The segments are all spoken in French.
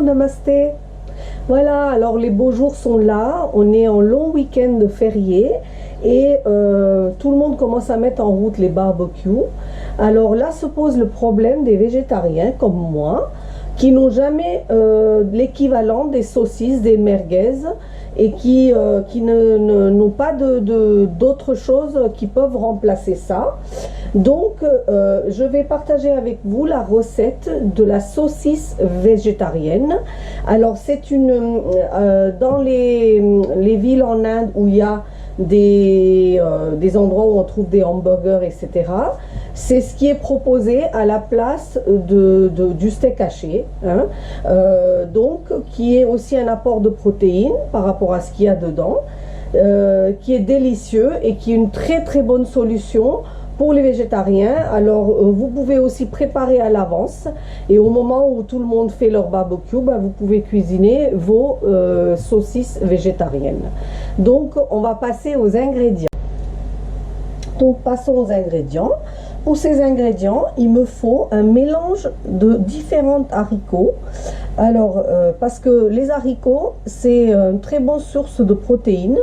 namasté. Voilà, alors les beaux jours sont là, on est en long week-end férié et tout le monde commence à mettre en route les barbecues. Alors là se pose le problème des végétariens comme moi qui n'ont jamais l'équivalent des saucisses, des merguez et qui n'ont pas d'autres choses qui peuvent remplacer ça. Donc je vais partager avec vous la recette de la saucisse végétarienne. Alors c'est une dans les villes en Inde où il y a des endroits où on trouve des hamburgers, etc. C'est ce qui est proposé à la place du steak haché, hein, donc qui est aussi un apport de protéines par rapport à ce qu'il y a dedans, qui est délicieux et qui est une très très bonne solution pour les végétariens. Alors vous pouvez aussi préparer à l'avance et au moment où tout le monde fait leur barbecue, ben, vous pouvez cuisiner vos saucisses végétariennes. Donc on va passer aux ingrédients. Donc passons aux ingrédients. Pour ces ingrédients, il me faut un mélange de différents haricots. Alors parce que les haricots c'est une très bonne source de protéines.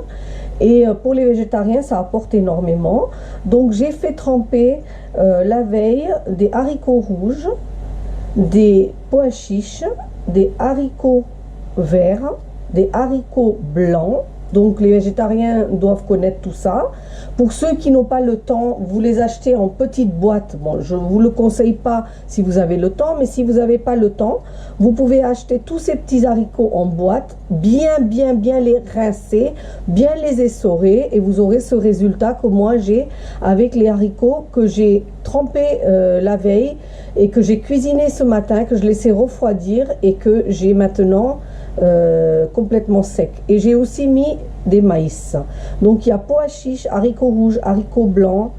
Et pour les végétariens, ça apporte énormément. Donc j'ai fait tremper la veille des haricots rouges, des pois chiches, des haricots verts, des haricots blancs. Donc les végétariens doivent connaître tout ça. Pour ceux qui n'ont pas le temps, vous les achetez en petites boîtes. Bon, je ne vous le conseille pas si vous avez le temps, mais si vous n'avez pas le temps, vous pouvez acheter tous ces petits haricots en boîte, bien les rincer, bien les essorer et vous aurez ce résultat que moi j'ai avec les haricots que j'ai trempés la veille et que j'ai cuisiné ce matin, que je laissais refroidir et que j'ai maintenant complètement sec. Et j'ai aussi mis des maïs. Donc il y a pois chiches, haricots rouges, haricots blancs,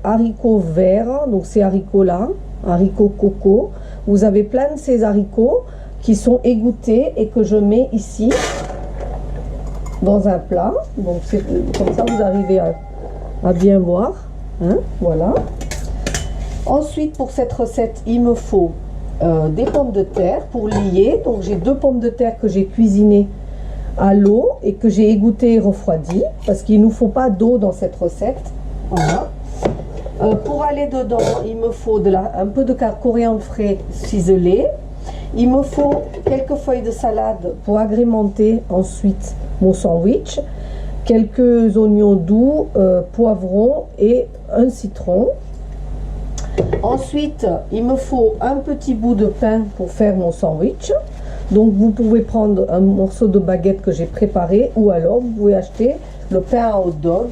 haricots verts, donc ces haricots là, haricots coco. Vous avez plein de ces haricots qui sont égouttés et que je mets ici dans un plat. Donc c'est comme ça vous arrivez à bien voir, hein, voilà. Ensuite pour cette recette il me faut des pommes de terre pour lier. Donc j'ai 2 pommes de terre que j'ai cuisinées à l'eau et que j'ai égoutté et refroidi parce qu'il ne nous faut pas d'eau dans cette recette. Voilà. Pour aller dedans il me faut un peu de coriandre frais ciselé. Il me faut quelques feuilles de salade pour agrémenter ensuite mon sandwich, quelques oignons doux, poivrons et un citron. Ensuite, il me faut un petit bout de pain pour faire mon sandwich. Donc, vous pouvez prendre un morceau de baguette que j'ai préparé ou alors vous pouvez acheter le pain à hot dog.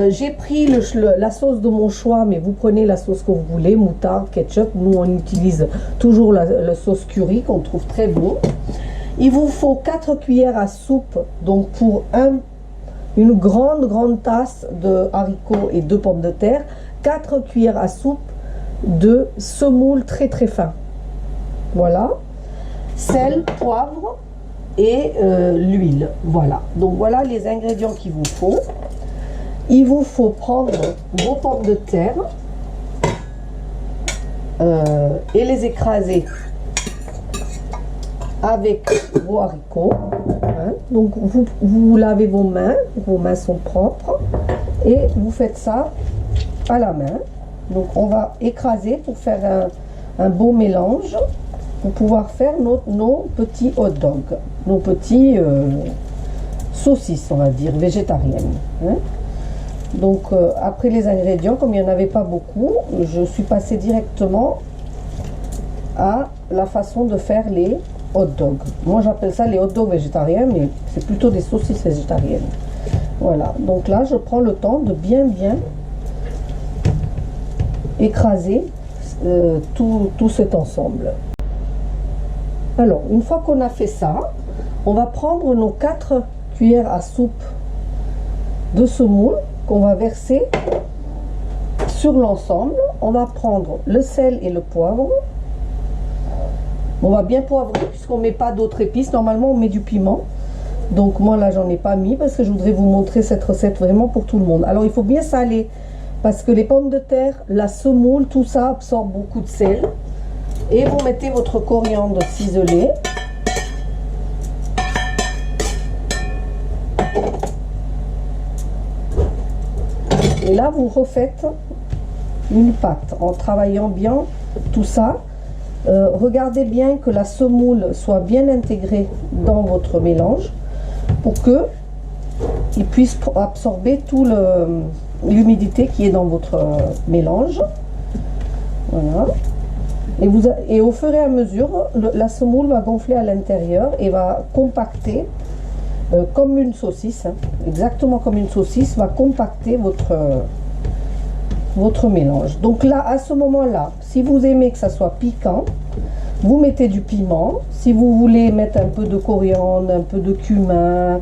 J'ai pris la sauce de mon choix, mais vous prenez la sauce que vous voulez, moutarde, ketchup. Nous, on utilise toujours la sauce curry qu'on trouve très bon. Il vous faut 4 cuillères à soupe, donc pour une grande tasse de haricots et 2 pommes de terre. 4 cuillères à soupe de semoule très fin. Voilà. Sel, poivre et l'huile. Voilà. Donc voilà les ingrédients qu'il vous faut. Il vous faut prendre vos pommes de terre et les écraser avec vos haricots. Hein. Donc vous lavez vos mains sont propres et vous faites ça à la main. Donc on va écraser pour faire un beau mélange pour pouvoir faire nos petits hot dogs, nos petits saucisses, on va dire, végétariennes. Hein. Donc après les ingrédients, comme il n'y en avait pas beaucoup, je suis passée directement à la façon de faire les hot dogs. Moi j'appelle ça les hot dogs végétariens, mais c'est plutôt des saucisses végétariennes. Voilà, donc là je prends le temps de bien écraser tout cet ensemble. Alors une fois qu'on a fait ça, on va prendre nos 4 cuillères à soupe de semoule qu'on va verser sur l'ensemble. On va prendre le sel et le poivre. On va bien poivrer puisqu'on ne met pas d'autres épices. Normalement on met du piment, donc moi là j'en ai pas mis parce que je voudrais vous montrer cette recette vraiment pour tout le monde. Alors il faut bien saler parce que les pommes de terre, la semoule, tout ça absorbe beaucoup de sel. Et vous mettez votre coriandre ciselée. Et là, vous refaites une pâte en travaillant bien tout ça. Regardez bien que la semoule soit bien intégrée dans votre mélange pour que il puisse absorber tout l'humidité qui est dans votre mélange. Voilà. Et au fur et à mesure, la semoule va gonfler à l'intérieur et va compacter comme une saucisse, hein, exactement comme une saucisse, va compacter votre mélange. Donc là, à ce moment-là, si vous aimez que ça soit piquant, vous mettez du piment. Si vous voulez mettre un peu de coriandre, un peu de cumin,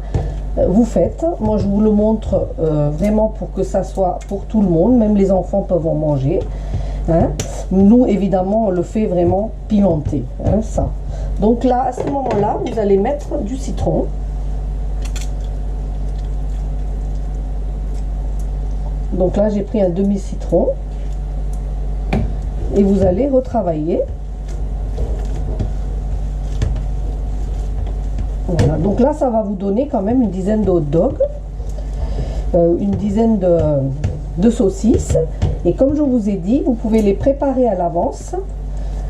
vous faites. Moi, je vous le montre vraiment pour que ça soit pour tout le monde. Même les enfants peuvent en manger. Hein. Nous, évidemment, on le fait vraiment pimenté. Hein, ça. Donc là, à ce moment-là, vous allez mettre du citron. Donc là, j'ai pris un demi-citron. Et vous allez retravailler. Voilà. Donc là, ça va vous donner quand même une dizaine de hot dogs, une dizaine de saucisses. Et comme je vous ai dit, vous pouvez les préparer à l'avance,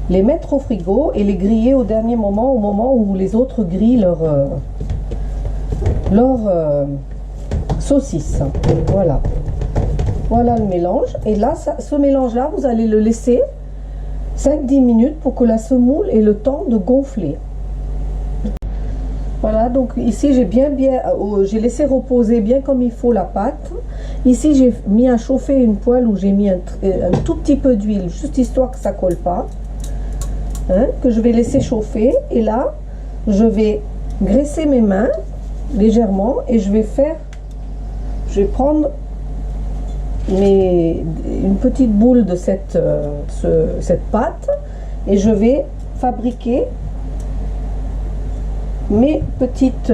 les mettre au frigo et les griller au dernier moment, au moment où les autres grillent leur saucisses. Voilà. Voilà le mélange. Et là, ce mélange-là, vous allez le laisser 5-10 minutes pour que la semoule ait le temps de gonfler. Voilà, donc ici j'ai laissé reposer bien comme il faut la pâte. Ici j'ai mis à chauffer une poêle où j'ai mis un tout petit peu d'huile, juste histoire que ça colle pas, hein, que je vais laisser chauffer. Et là, je vais graisser mes mains légèrement et je vais prendre une petite boule de cette pâte et je vais fabriquer mes petites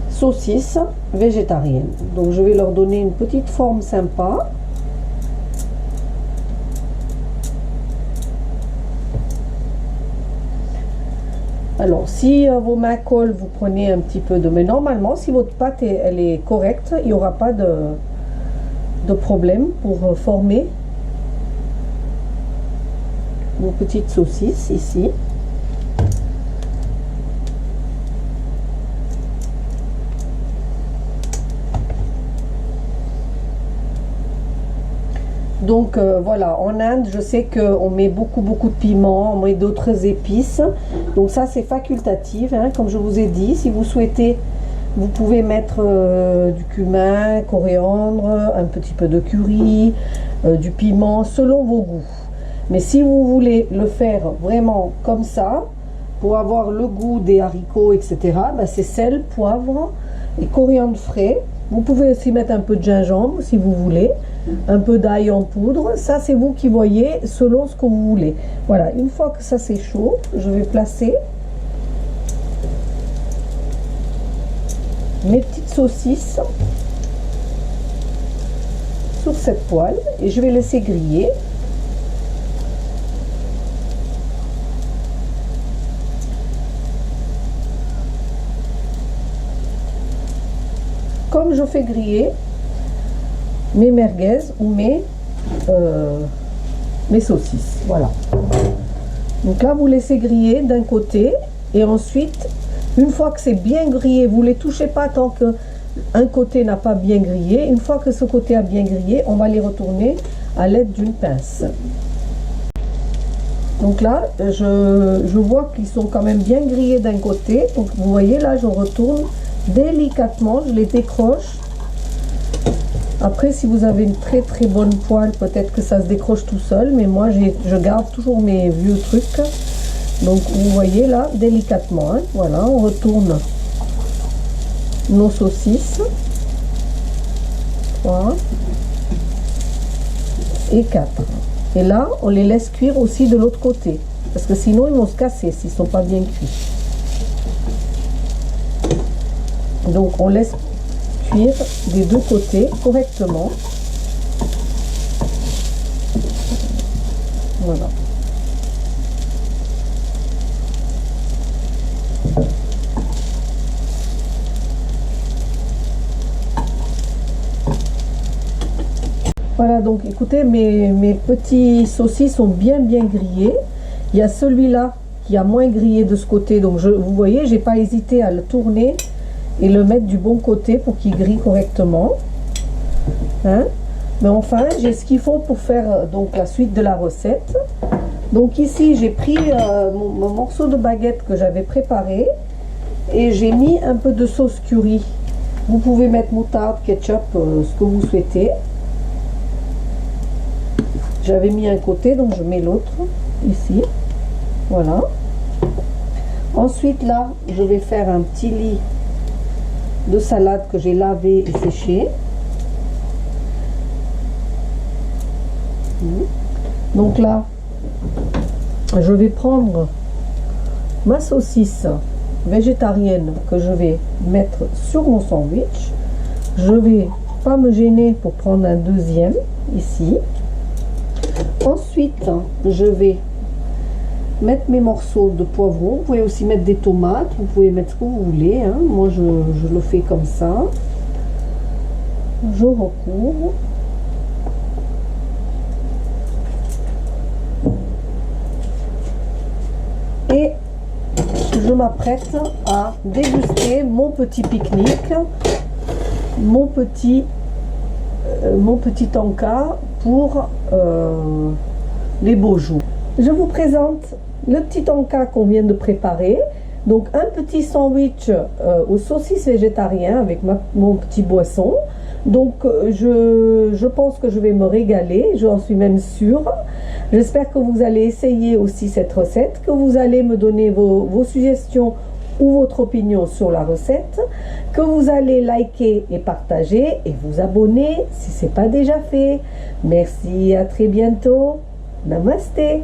saucisses végétariennes. Donc je vais leur donner une petite forme sympa. Alors si vos mains collent, vous prenez un petit peu mais normalement si votre pâte elle est correcte, il n'y aura pas de problème pour former vos petites saucisses ici. Donc voilà, en Inde, je sais qu'on met beaucoup de piment, on met d'autres épices. Donc ça, c'est facultatif, hein, comme je vous ai dit. Si vous souhaitez, vous pouvez mettre du cumin, coriandre, un petit peu de curry, du piment, selon vos goûts. Mais si vous voulez le faire vraiment comme ça, pour avoir le goût des haricots, etc., ben c'est sel, poivre et coriandre frais. Vous pouvez aussi mettre un peu de gingembre si vous voulez, un peu d'ail en poudre. Ça, c'est vous qui voyez selon ce que vous voulez. Voilà, une fois que ça c'est chaud, je vais placer mes petites saucisses sur cette poêle et je vais laisser griller. Comme je fais griller mes merguez ou mes saucisses. Voilà. Donc là, vous laissez griller d'un côté et ensuite, une fois que c'est bien grillé, vous ne les touchez pas tant que un côté n'a pas bien grillé. Une fois que ce côté a bien grillé, on va les retourner à l'aide d'une pince. Donc là, je vois qu'ils sont quand même bien grillés d'un côté. Donc vous voyez là, je retourne délicatement, je les décroche. Après, si vous avez une très bonne poêle, peut-être que ça se décroche tout seul, mais moi je garde toujours mes vieux trucs. Donc vous voyez là, délicatement, hein, voilà, on retourne nos saucisses. 3 et 4. Et là, on les laisse cuire aussi de l'autre côté, parce que sinon ils vont se casser s'ils ne sont pas bien cuits. Donc on laisse cuire des deux côtés correctement. Voilà. Voilà, donc écoutez, mes petits saucisses sont bien grillés. Il y a celui-là qui a moins grillé de ce côté, donc vous voyez, j'ai pas hésité à le tourner et le mettre du bon côté pour qu'il grille correctement. Hein? Mais enfin, j'ai ce qu'il faut pour faire donc la suite de la recette. Donc ici, j'ai pris mon morceau de baguette que j'avais préparé et j'ai mis un peu de sauce curry. Vous pouvez mettre moutarde, ketchup, ce que vous souhaitez. J'avais mis un côté, donc je mets l'autre ici. Voilà. Ensuite, là, je vais faire un petit lit de salade que j'ai lavé et séché. Donc là, je vais prendre ma saucisse végétarienne que je vais mettre sur mon sandwich. Je vais pas me gêner pour prendre un deuxième ici. Ensuite, je vais mettre mes morceaux de poivron. Vous pouvez aussi mettre des tomates, vous pouvez mettre ce que vous voulez, hein. Moi je le fais comme ça. Je recouvre. Et je m'apprête à déguster mon petit pique-nique, mon petit encas pour les beaux jours. Je vous présente le petit encas qu'on vient de préparer. Donc un petit sandwich aux saucisses végétariennes avec mon petit boisson. Donc je pense que je vais me régaler, j'en suis même sûre. J'espère que vous allez essayer aussi cette recette, que vous allez me donner vos suggestions ou votre opinion sur la recette, que vous allez liker et partager et vous abonner si ce n'est pas déjà fait. Merci, à très bientôt. Namasté.